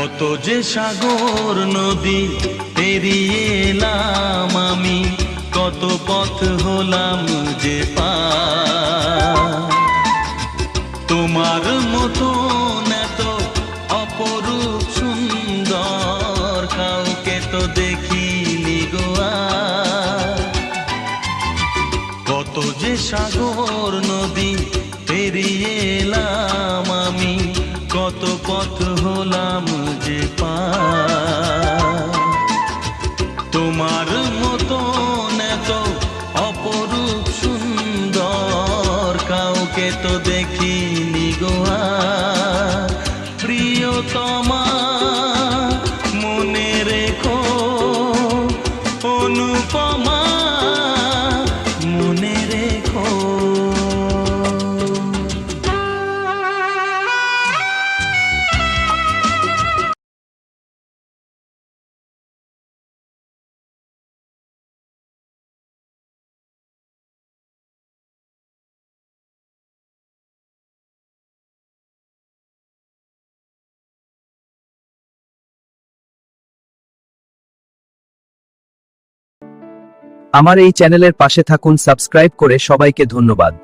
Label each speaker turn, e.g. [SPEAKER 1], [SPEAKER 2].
[SPEAKER 1] কত যে সাগর নদী পেরিয়ে এলাম আমি, কত পথ হলাম যে পার। তোমার মতো এত অপরূপ সুন্দর কাউকে তো দেখিনি গো আর। কত যে সাগর নদী পেরিয়ে এলাম আমি, কত পথ হলাম যে পার। তোমার মতো এত অপরূপ সুন্দর কাউকে তো দেখিনি গো আর। প্রিয়তমা মনে রেখো, অনুপমা মনে রেখো।
[SPEAKER 2] আমার এই চ্যানেলের পাশে থাকুন, সাবস্ক্রাইব করে সবাইকে ধন্যবাদ।